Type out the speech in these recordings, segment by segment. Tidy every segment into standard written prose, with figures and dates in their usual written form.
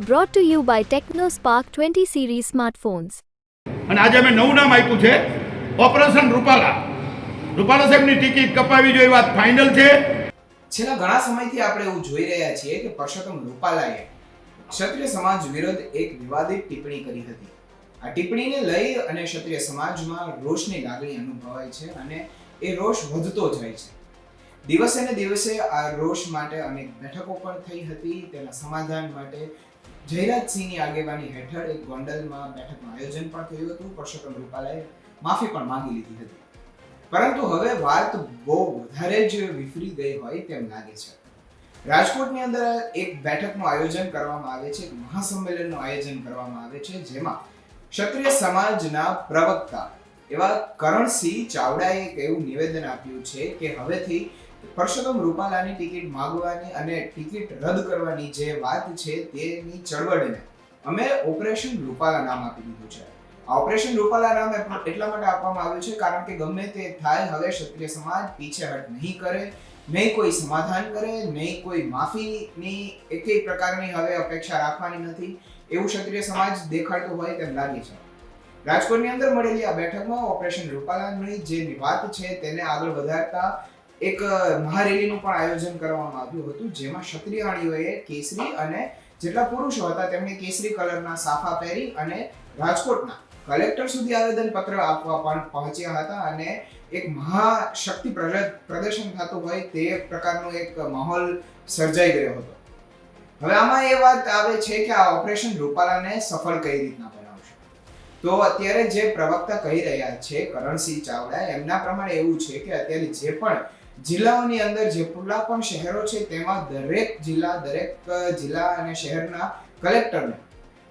Brought to you by TechnoSpark 20 series smartphones. અને આજે અમે નવું નામ આપ્યું છે ઓપરેશન રૂપાલા. રૂપાલા સાહેબની ટિકિટ કપાવી જોઈએ વાત ફાઇનલ છે. છેલ્લા ઘણા સમયથી આપણે એવું જોઈ રહ્યા છીએ કે પરસોત્તમ રૂપાલાએ ક્ષત્રિય સમાજ વિરુદ્ધ એક વિવાદિત ટિપ્પણી કરી હતી. આ ટિપ્પણીને લઈ અને ક્ષત્રિય સમાજમાં રોષની લાગણી અનુભવાય છે અને એ રોષ વધતો જાય છે. દિવસે ને દિવસે આ રોષ માટે અનેક બેઠકો પણ થઈ હતી. તેના સમાધાન માટે જયરાજસિંહની આગેવાની હેઠળ એક ગોંડલમાં બેઠકનું આયોજન પણ થયું હતું. પરસોત્તમ રૂપાલાએ માફી પણ માંગી લીધી હતી. પરંતુ હવે વાત બહુ વધારે જ વિફરી ગઈ હોય તેમ લાગે છે. રાજકોટની અંદર એક બેઠકનું આયોજન કરવામાં આવે છે, એક મહાસંમેલનનું આયોજન કરવામાં આવે છે, જેમાં ક્ષત્રિય સમાજના પ્રવક્તા એવા કરણસિંહ ચાવડાએ એક એવું નિવેદન આપ્યું છે કે હવેથી પરસોત્તમ રૂપાલાની ટિકિટ માંગવાની અને ટિકિટ રદ કરવાની જે વાત છે તેની ચળવળને અમે ઓપરેશન રૂપાલા નામ આપી દીધું છે. આ ઓપરેશન રૂપાલા નામ એટલા માટે આપવામાં આવ્યું છે કારણ કે ગમે તે થાય હવે ક્ષત્રિય સમાજ પીછેહટ નહીં કરે, નહીં કોઈ સમાધાન કરે, નહીં કોઈ માફીની એકેય પ્રકારની હવે અપેક્ષા રાખવાની નથી એવું ક્ષત્રિય સમાજ દેખાડતો હોય તેમ લાગે છે. રાજકોટની અંદર મળેલી આ બેઠકમાં ઓપરેશન રૂપાલાની જે વાત છે તેને આગળ વધારતા એક મહારેલીનું પણ આયોજન કરવામાં આવ્યું હતું, જેમાં ક્ષત્રિયાણીઓએ કેસરી અને જેટલા પુરુષો હતા તેમણે કેસરી કલરના સાફા પહેરી અને રાજકોટના કલેક્ટર સુધી આવેદન પત્ર આપવા પણ પહોંચ્યા હતા અને એક મહાશક્તિ પ્રદર્શન થતું હોય તે પ્રકારનો એક માહોલ સર્જાઈ ગયો હતો. હવે આમાં એ વાત આવે છે કે આ ઓપરેશન રૂપાલાને સફળ કઈ રીતના બનાવશે. તો અત્યારે જે પ્રવક્તા કહી રહ્યા છે કરણસિંહ ચાવડા, એમના પ્રમાણે એવું છે કે અત્યારે જે પણ જિલ્લાઓની અંદર જેટલા પણ શહેરો છે તેમાં દરેક જિલ્લા અને શહેરના કલેક્ટરને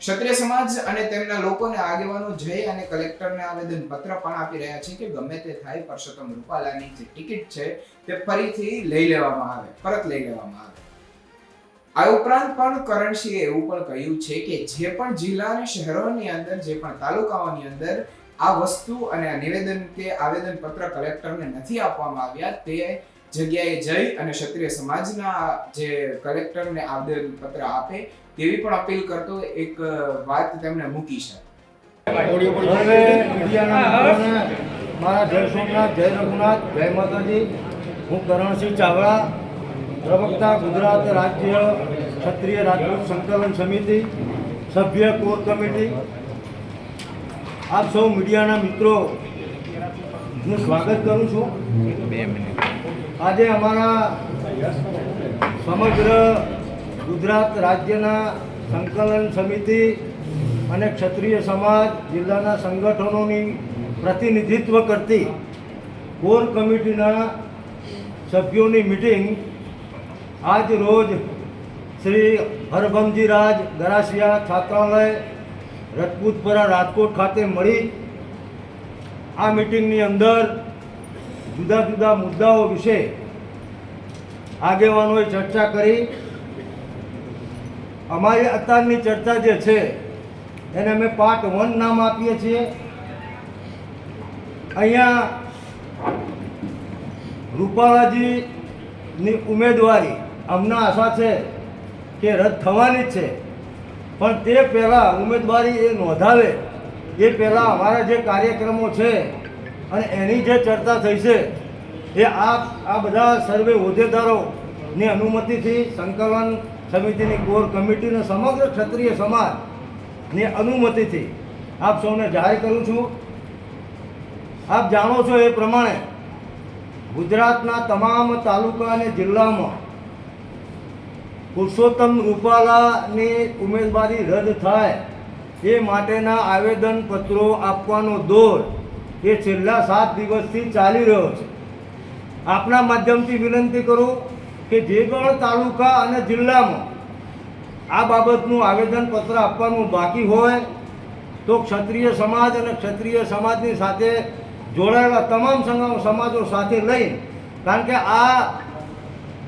ક્ષત્રિય સમાજ અને તેમના લોકોને આગેવાનો જઈ અને કલેક્ટરને આવેદન પત્ર પણ આપી રહ્યા છે કે ગમે તે થાય પરસોત્તમ રૂપાલાની જે ટિકિટ છે તે ફરીથી પરત લઈ લેવામાં આવે. આ ઉપરાંત પણ કરણસિંહે એવું પણ કહ્યું છે કે જે પણ જિલ્લા અને શહેરોની અંદર, જે પણ તાલુકાઓની અંદર આ વસ્તુ અને આ નિવેદન કે આવેદન પત્ર કલેક્ટરને નથી આપવામાં આવ્યા તે જગ્યાએ જઈ અને ક્ષત્રિય સમાજના જે કલેક્ટરને આવેદન પત્ર આપે તેવી પણ અપીલ કરતો એક વાત તેમણે મૂકી છે. મારા જય સોમનાથ, જય રઘુનાથ, જય માતાજી. હું કરણસિંહ ચાવડા, પ્રવક્તા, ગુજરાત રાજ્ય ક્ષત્રિય રાજપૂત સંકલન સમિતિ, સભ્ય કોર કમિટી. આપ સૌ મીડિયાના મિત્રો હું સ્વાગત કરું છું. આજે અમારા સમગ્ર ગુજરાત રાજ્યના સંકલન સમિતિ અને ક્ષત્રિય સમાજ જિલ્લાના સંગઠનોની પ્રતિનિધિત્વ કરતી કોર કમિટીના સભ્યોની મિટિંગ આજ રોજ શ્રી હરભમજી રાજ ગરાસિયા છાત્રાલય રજપૂતપરા રાજકોટ ખાતે મળી. આ મિટિંગની અંદર જુદા જુદા મુદ્દાઓ વિશે આગેવાનોએ ચર્ચા કરી. અમારી અત્યારની ચર્ચા જે છે એને અમે પાર્ટ 1 નામ આપીએ છીએ. અહીંયા રૂપાલાજીની ઉમેદવારી અમને આશા છે કે રદ થવાની જ છે, પણ તે પહેલાં ઉમેદવારી એ નોંધાવે એ પહેલાં અમારા જે કાર્યક્રમો છે અને એની જે ચર્ચા થઈ છે એ આ બધા સર્વે હોદ્દેદારોની અનુમતિથી સંકલન સમિતિની કોર કમિટીને સમગ્ર ક્ષત્રિય સમાજની અનુમતિથી આપ સૌને જાહેર કરું છું. આપ જાણો છો એ પ્રમાણે ગુજરાતના તમામ તાલુકા અને જિલ્લામાં પરસોત્તમ રૂપાલાની ઉમેદવારી રદ થાય એ માટેના આવેદનપત્રો આપવાનો દોર એ છેલ્લા 7 દિવસથી ચાલી રહ્યો છે. આપના માધ્યમથી વિનંતી કરું કે જે પણ તાલુકા અને જિલ્લામાં આ બાબતનું આવેદનપત્ર આપવાનું બાકી હોય તો ક્ષત્રિય સમાજ અને ક્ષત્રિય સમાજની સાથે જોડાયેલા તમામ સમાજો સાથે લઈ, કારણ કે આ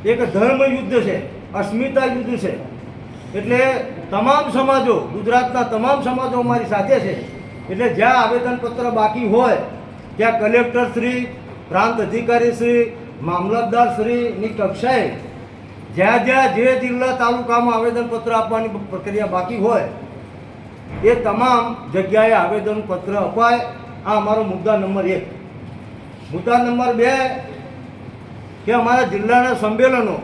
એક ધર્મ યુદ્ધ છે, અસ્મિતા યુદ્ધ છે. એટલે તમામ સમાજો, ગુજરાતના તમામ સમાજો અમારી સાથે છે. એટલે જ્યાં આવેદનપત્ર બાકી હોય ત્યાં કલેક્ટરશ્રી, પ્રાંત અધિકારીશ્રી, મામલતદારશ્રીની કક્ષાએ જ્યાં જ્યાં જે જિલ્લા તાલુકામાં આવેદનપત્ર આપવાની પ્રક્રિયા બાકી હોય એ તમામ જગ્યાએ આવેદનપત્ર અપાય. આ અમારો મુદ્દા નંબર 1. મુદ્દા નંબર 2 કે અમારા જિલ્લાના સંમેલનો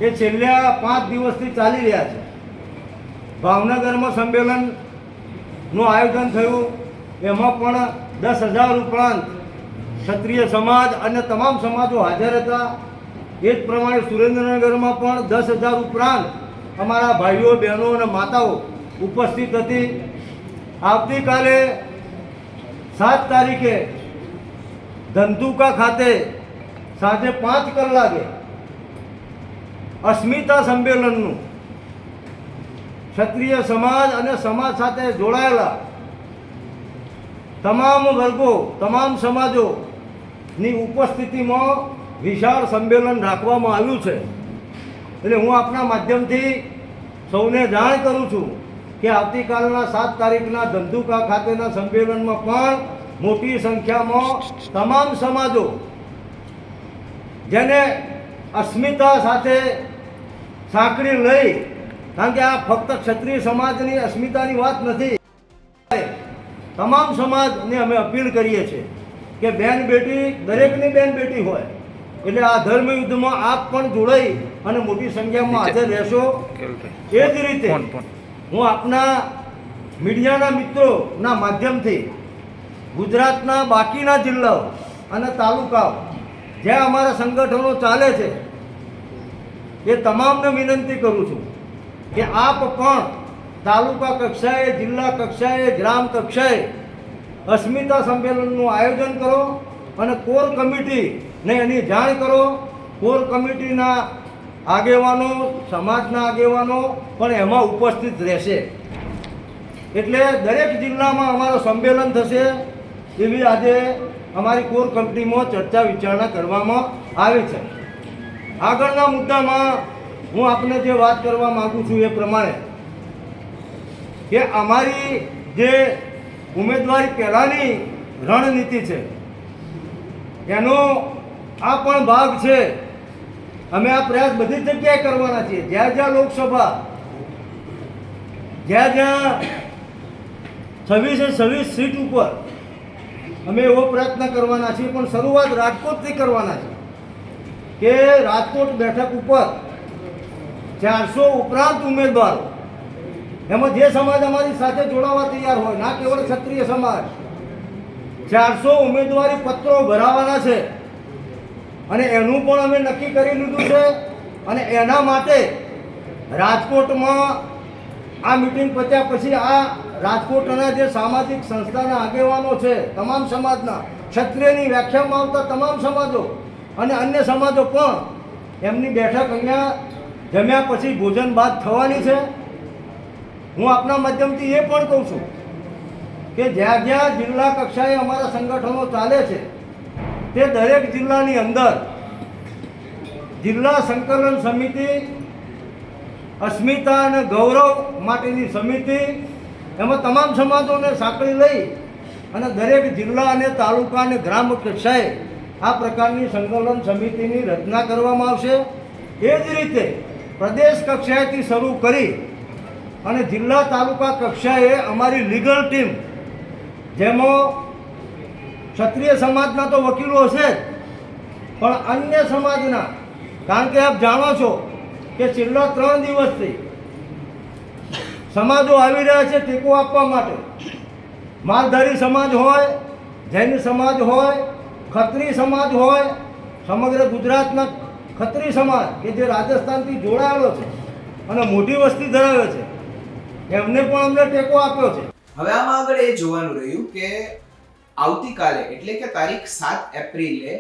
એ છેલ્લા 5 દિવસથી ચાલી રહ્યા છે. ભાવનગરમાં સંમેલનનું આયોજન થયું, એમાં પણ 10,000 ઉપરાંત ક્ષત્રિય સમાજ અને તમામ સમાજો હાજર હતા. એ જ પ્રમાણે સુરેન્દ્રનગરમાં પણ 10,000 ઉપરાંત અમારા ભાઈઓ, બહેનો અને માતાઓ ઉપસ્થિત હતી. આવતીકાલે 7 તારીખે ધંધુકા ખાતે સાંજે 5 કલાકે અસ્મિતા સંમેલનનું ક્ષત્રિય સમાજ અને સમાજ સાથે જોડાયેલા તમામ વર્ગો, તમામ સમાજોની ઉપસ્થિતિમાં વિશાળ સંમેલન રાખવામાં આવ્યું છે. એટલે હું આપના માધ્યમથી સૌને જાણ કરું છું કે આવતીકાલના 7 તારીખના ધંધુકા ખાતેના સંમેલનમાં પણ મોટી સંખ્યામાં તમામ સમાજો જેને અસ્મિતા સાથે સાંકળી લઈ, કારણ કે આ ફક્ત ક્ષત્રિય સમાજની અસ્મિતાની વાત નથી, તમામ સમાજને અમે અપીલ કરીએ છીએ કે બેન બેટી દરેકની બેન બેટી હોય. એટલે આ ધર્મ યુદ્ધમાં આપ પણ જોડાઈ અને મોટી સંખ્યામાં હાજર રહેશો. એ જ રીતે હું આપના મીડિયાના મિત્રોના માધ્યમથી ગુજરાતના બાકીના જિલ્લાઓ અને તાલુકાઓ જ્યાં અમારા સંગઠનો ચાલે છે એ તમામને વિનંતી કરું છું કે આપ પણ તાલુકા કક્ષાએ, જિલ્લા કક્ષાએ, ગ્રામ કક્ષાએ અસ્મિતા સંમેલનનું આયોજન કરો અને કોર કમિટીને એની જાણ કરો. કોર કમિટીના આગેવાનો, સમાજના આગેવાનો પણ એમાં ઉપસ્થિત રહેશે. એટલે દરેક જિલ્લામાં અમારું સંમેલન થશે એવી આજે અમારી કોર કમિટીમાં ચર્ચા વિચારણા કરવામાં આવી છે. આગળના મુદ્દામાં હું આપને જે વાત કરવા માગું છું એ પ્રમાણે કે અમારી જે ઉમેદવારી પહેલાંની રણનીતિ છે એનો આ પણ ભાગ છે. અમે આ પ્રયાસ બધી જ જગ્યાએ કરવાના છીએ. જ્યાં જ્યાં લોકસભા, જ્યાં જ્યાં 26 સીટ ઉપર અમે એવો પ્રયત્ન કરવાના છીએ. પણ શરૂઆત રાજકોટથી કરવાના છે કે રાજકોટ બેઠક ઉપર 400 ઉપરાંત ઉમેદવારો, એમાં જે સમાજ અમારી સાથે જોડાવા તૈયાર હોય, ના કેવળ ક્ષત્રિય સમાજ, 400 ઉમેદવારી પત્રો ભરાવાના છે. અને એનું પણ અમે નક્કી કરી લીધું છે. અને એના માટે રાજકોટમાં આ મિટિંગ પત્યા પછી આ રાજકોટના જે સામાજિક સંસ્થાના આગેવાનો છે, તમામ સમાજના, ક્ષત્રિયની વ્યાખ્યામાં આવતા તમામ સમાજો અને અન્ય સમાજો પણ એમની બેઠક અહીંયા જમ્યા પછી ભોજન બાદ થવાની છે. હું આપના માધ્યમથી એ પણ કહું છું કે જ્યાં જ્યાં જિલ્લા કક્ષાએ અમારા સંગઠનો ચાલે છે તે દરેક જિલ્લાની અંદર જિલ્લા સંકલન સમિતિ, અસ્મિતા અને ગૌરવ માટેની સમિતિ, એમાં તમામ સમાજોને સાંકળી લઈ અને દરેક જિલ્લા અને તાલુકા અને ગ્રામ કક્ષાએ આ પ્રકારની સંકલન સમિતિની રચના કરવામાં આવશે. એ જ રીતે પ્રદેશ કક્ષાએથી શરૂ કરી અને જિલ્લા તાલુકા કક્ષાએ અમારી લીગલ ટીમ, જેમાં ક્ષત્રિય સમાજના તો વકીલો હશે જ, પણ અન્ય સમાજના, કારણ કે આપ જાણો છો કે છેલ્લા 3 દિવસથી સમાજો આવી રહ્યા છે ટેકો આપવા માટે. માલધારી સમાજ હોય, જૈન સમાજ હોય, ખત્રી સમાજ હોય, સમગ્ર ગુજરાતના ખત્રી સમાજ કે જે રાજસ્થાનથી જોડાયેલો છે અને મોટી વસ્તી ધરાવે છે, એમને પણ અમને ટેકો આપ્યો છે. હવે આમાં આગળ એ જોવાનું રહ્યું કે આવતીકાલે એટલે કે તારીખ 7 એપ્રિલે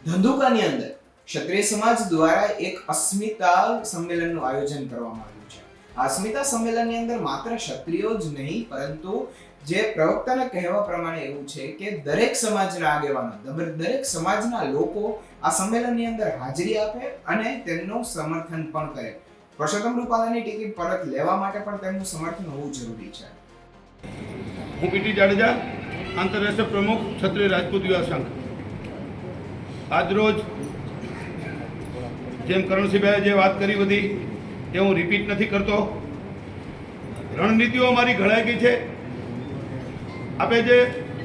ધંધુકાની અંદર ક્ષત્રિય સમાજ દ્વારા એક અસ્મિતા સંમેલનનું આયોજન કરવામાં આવ્યું છે. આ અસ્મિતા સંમેલનની અંદર માત્ર ક્ષત્રિયો જ નહીં, પરંતુ જે પ્રવક્તાના કહેવા પ્રમાણે એવું છે કે દરેક સમાજના આગેવાનો, દરેક સમાજના લોકો આ સંમેલનની અંદર હાજરી આપે અને તેમનું સમર્થન પણ કરે. પરસોત્તમ રૂપાલાની ટિકિટ પરત લેવા માટે પણ તેમનું સમર્થન હોવું જરૂરી છે. હું પીટી જાડેજા, આંતરરાષ્ટ્રીય પ્રમુખ ક્ષત્રિય રાજપૂત યુવા સંઘ. આજરોજ જેમ કરણસિંહભાઈએ જે વાત કરી બધી એ હું રિપીટ નથી કરતો. રણનીતિઓ અમારી ઘડાઈ ગઈ છે. આપણે જે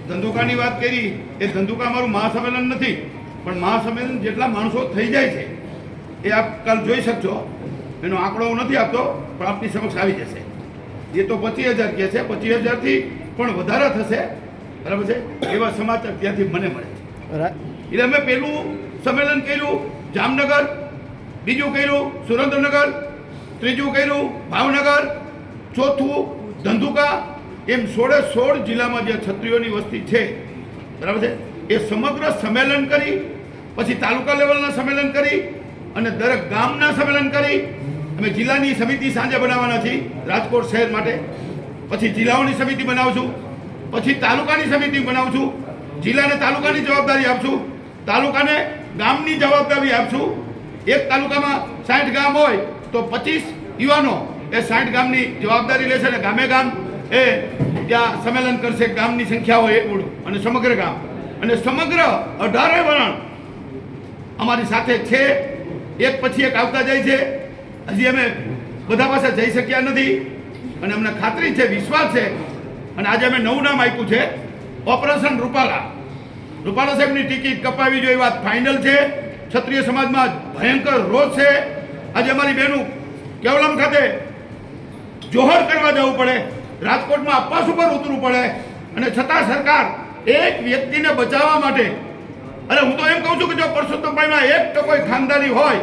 ધંધુકાની વાત કરી એ ધંધુકા અમારું મહાસંમેલન નથી, પણ મહાસંમેલન જેટલા માણસો થઈ જાય છે એ આપ કાલ જોઈ શકશો. એનો આંકડો હું નથી આપતો, પણ આપની સમક્ષ આવી જશે. એ તો 25,000 કહે છે, 25,000થી પણ વધારે થશે, બરાબર છે. એવા સમાચાર ત્યાંથી મને મળે છે. એટલે અમે પહેલું સંમેલન કર્યું જામનગર, બીજું કર્યું સુરેન્દ્રનગર, ત્રીજું કર્યું ભાવનગર, ચોથું ધંધુકા, એમ 16 જિલ્લામાં જે ક્ષત્રિયોની વસ્તી છે, બરાબર છે, એ સમગ્ર સંમેલન કરી, પછી તાલુકા લેવલના સંમેલન કરી અને દરેક ગામના સંમેલન કરી. અમે જિલ્લાની સમિતિ સાંજે બનાવવાના છીએ રાજકોટ શહેર માટે, પછી જિલ્લાઓની સમિતિ બનાવશું, પછી તાલુકાની સમિતિ બનાવશું, જિલ્લાને તાલુકાની જવાબદારી આપશું, તાલુકાને ગામની જવાબદારી આપશું. એક તાલુકામાં 60 ગામ હોય તો 25 યુવાનો એ 60 ગામની જવાબદારી લેશે અને ગામે ગામ એ ત્યાં સંમેલન કરશે. ગામની સંખ્યા હોય એટલું અને સમગ્ર ગામ અને સમગ્ર 18 વરણ અમારી સાથે છે. એક પછી એક આવતા જાય છે. હજી અમે બધા પાસે જઈ શક્યા નથી અને અમને ખાતરી છે, વિશ્વાસ છે. અને આજે અમે નવું નામ આપ્યું છે ઓપરેશન રૂપાલા. રૂપાલા સાહેબની ટિકિટ કપાવી જોઈએ વાત ફાઇનલ છે. ક્ષત્રિય સમાજમાં ભયંકર રોષ છે. આજે અમારી બહેનું કેવલમ ખાતે જોહર કરવા જવું પડે, રાજકોટમાં અપવાસ ઉપર ઉતરવું પડે, અને છતાં સરકાર એક વ્યક્તિને બચાવવા માટે, અરે હું તો એમ કહું છું કે જો પરસોત્તમભાઈમાં 1% ખાનદાની હોય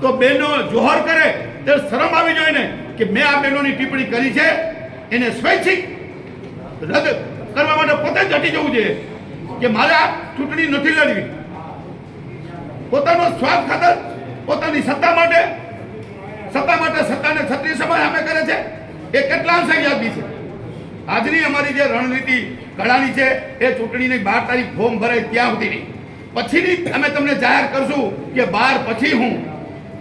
તો બહેનો જોહર કરે તે શરમ આવી જોઈએ ને કે મેં આ બહેનોની ટિપ્પણી કરી છે, એને સ્વૈચ્છિક રદ કરવા માટે પોતે જ હટી જવું જોઈએ કે મારે આ ચૂંટણી નથી લડવી. પોતાનો સ્વાર્થ ખાતર, પોતાની સત્તા માટે સત્તાને ક્ષત્રિય સમાજ સામે કરે છે. એ કેટલા અંશે યાદી છે. આજની અમારી જે રણનીતિ ઘડાની છે એ ચૂંટણીની 12 તારીખ ફોર્મ ભરાય ત્યાં સુધીની, પછીની અમે તમને જાહેર કરશું કે 12 પછી હું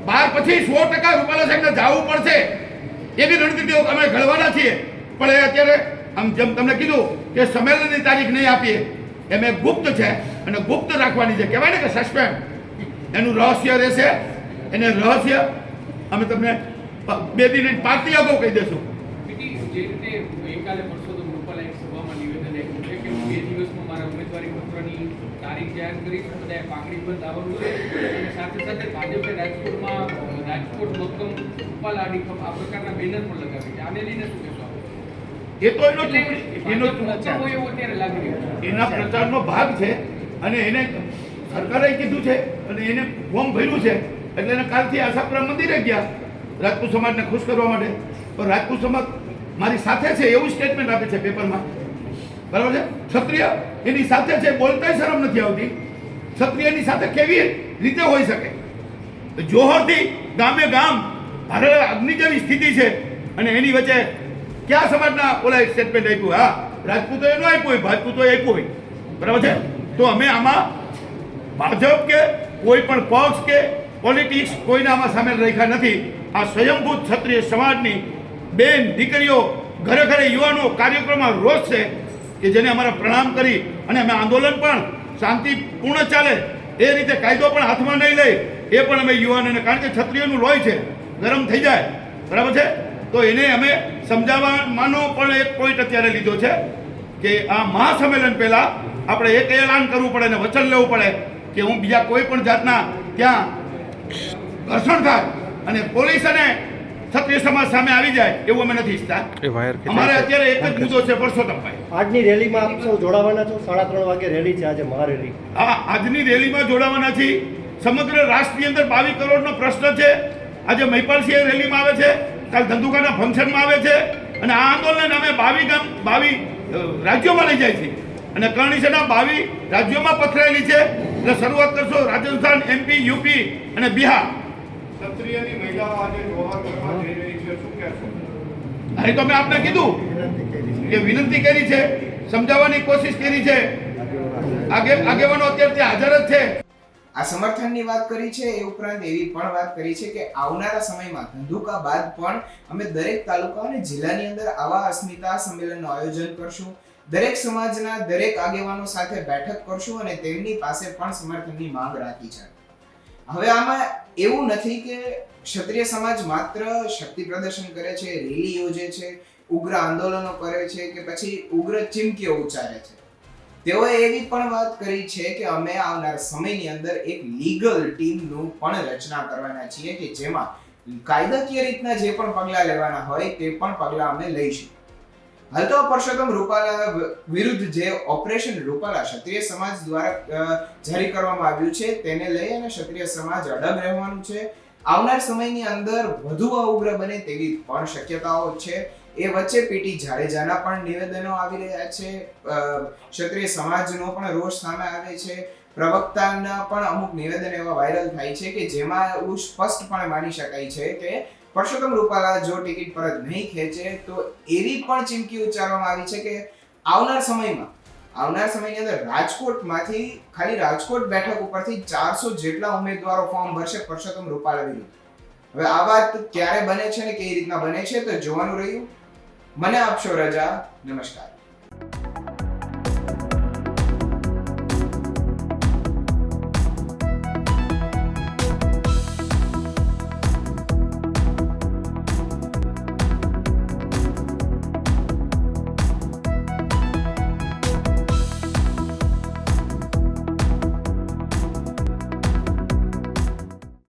12 પછી 100% રૂપાલા સાહેબને જવું પડશે. એવી રણનીતિઓ અમે ઘડવાના છીએ. પણ એ અત્યારે આમ જેમ તમને કીધું કે સંમેલનની તારીખ નહીં આપીએ, એમ એ ગુપ્ત છે અને ગુપ્ત રાખવાની છે. કહેવાય ને કે સસ્પેન્ડ, એનું રહસ્ય રહેશે. એને રહસ્ય અમે તમને 2 દિન પાર્ટી અગાઉ કહી દેશું. જે રીતે ગઈકાલે પરસોત્તમ રૂપાલાએ સભામાં નિવેદન આપ્યું છે કે 2 દિવસમાં મારા ઉમેદવારી પત્રની તારીખ જાહેર કરી, બધાએ પાકડી બંધ આવવાનું છે અને સાથે સાથે ભાજપે રાજકોટ મક્કમ રૂપાલા અડીખમ આ પ્રકારના બેનર પણ લગાવી છે. આને લઈને શું કહેશો? એ તો એનો અત્યારે લાગી રહ્યું છે, એના પ્રચારનો ભાગ છે અને એને સરકારે કીધું છે અને એને ફોર્મ ભર્યું છે એટલે એને કાલથી આશાપુરા મંદિરે ગયા રાજપૂત સમાજને ખુશ કરવા માટે. પણ રાજપૂત સમાજ મારી સાથે છે એવું સ્ટેટમેન્ટ આપે છે પેપરમાં, બરાબર છે. ક્ષત્રિય એની સાથે છે, બોલતાય શરમ નથી આવતી. ક્ષત્રિયની સાથે કેવી રીતે હોઈ શકે? જોહરથી ગામે ગામ ભારે અગ્નિ જેવી સ્થિતિ છે અને એની વચ્ચે ક્યાં સમાજના ઓલા સ્ટેટમેન્ટ આપ્યું? હા, રાજપૂતો એનું આપ્યું હોય, ભાજપૂતો આપ્યું હોય, બરાબર છે. તો અમે આમાં ભાજપ કે કોઈ પણ પક્ષ કે પોલિટિક્સ કોઈના આમાં સામેલ રાખ્યા નથી. આ સ્વયંભૂત ક્ષત્રિય સમાજની બેન દીકરીઓ, ઘરે ઘરે યુવાનો કાર્યક્રમમાં રોષ છે કે જેને અમારા પ્રણામ કરી અને અમે આંદોલન પણ શાંતિપૂર્ણ ચાલે એ રીતે કાયદો પણ હાથમાં નહીં લઈ એ પણ અમે યુવાનોને, કારણ કે ક્ષત્રિયનું લોહી છે, ગરમ થઈ જાય, બરાબર છે. તો એને અમે સમજાવવાનો પણ એક પોઈન્ટ અત્યારે લીધો છે કે આ મહાસંમેલન પહેલાં આપણે એક એલાન કરવું પડે અને વચન લેવું પડે કે હું બીજા કોઈ પણ જાતના ત્યાં ઘર્ષણ થાય અને પોલીસ અને ક્ષત્રિય સમાજ સામે આવી જાય એવું અમે નથી ઈચ્છતા. અમારે અત્યારે એક જ મુદ્દો છે પરસોત્તમભાઈ. આજની રેલીમાં આપ સૌ જોડાવાના છો? 3:30 વાગે રેલી છે આજે, મહારેલી. હા, આજની રેલીમાં જોડાવાના છીએ. સમગ્ર રાષ્ટ્રની અંદર 22 કરોડનો પ્રશ્ન છે. આજે મહિપાલસિંહ રેલીમાં આવે છે, કાલ ધંધુકાના ફંક્શનમાં આવે છે અને આ આંદોલન અમે 22 રાજ્યોમાં લઈ જાય છે અને કરણી સેના 22 રાજ્યોમાં પથરાયેલી છે. એટલે શરૂઆત કરશો રાજસ્થાન, MP, UP અને બિહાર. ક્ષત્રિયની મહિલાઓ આજે જોહર કરવા જઈ રહી છે, શું કહેશો? અહીં તો મેં આપને કીધું કે વિનંતી કરી છે, સમજાવવાની કોશિશ કરી છે. આગેવાનો અત્યારે ત્યાં હાજર જ છે. આ સમર્થનની વાત કરી છે. એ ઉપરાંત એવી પણ વાત કરી છે કે આવનારા સમયમાં ધંધુકા બાદ પણ અમે દરેક તાલુકા અને જિલ્લાની અંદર આવા અસ્મિતા સંમેલનનું આયોજન કરશું. દરેક સમાજના દરેક આગેવાનો સાથે બેઠક કરશું અને તેમની પાસે પણ સમર્થનની માંગ રાખી છે. હવે આમાં એવું નથી કે ક્ષત્રિય સમાજ માત્ર શક્તિ પ્રદર્શન કરે છે, રેલી યોજે છે, ઉગ્ર આંદોલનો કરે છે કે પછી ઉગ્ર ચીમકીઓ ઉચ્ચારે છે. તેઓએ એવી પણ વાત કરી છે કે અમે આવનાર સમયની અંદર એક લીગલ ટીમનું પણ રચના કરવાના છીએ કે જેમાં કાયદાકીય રીતના જે પણ પગલાં લેવાના હોય તે પણ પગલાં અમે લઈશું. હાલ તો પરસોત્તમ રૂપાલા વિરુદ્ધ જે ઓપરેશન રૂપાલા ક્ષત્રિય સમાજ દ્વારા જારી કરવામાં આવ્યું છે તેને લઈ અને ક્ષત્રિય સમાજ અડગ રહેવાનું છે. આવનાર સમયની અંદર વધુ ઉગ્ર બને તેવી પણ શક્યતાઓ છે. એ વચ્ચે પીટી જાડેજાના પણ નિવેદનો આવી રહ્યા છે, ક્ષત્રિય સમાજનો પણ રોષ સામે આવે છે, પ્રવક્તાના પણ અમુક નિવેદન એવા વાયરલ થાય છે કે જેમાં એવું સ્પષ્ટપણે માની શકાય છે કે પરસોત્તમ રૂપાલા જો ટિકિટ પરત નહીં ખેંચે તો એવી પણ ચીમકી ઉચ્ચારવામાં આવી છે કે આવનાર સમયની અંદર રાજકોટમાંથી ખાલી રાજકોટ બેઠક ઉપરથી 400 જેટલા ઉમેદવારો ફોર્મ ભરશે પરસોત્તમ રૂપાલા વિરુદ્ધ. હવે આ વાત ક્યારે બને છે ને કેવી રીતના બને છે તો જોવાનું રહ્યું. મને આપશો રજા. નમસ્કાર.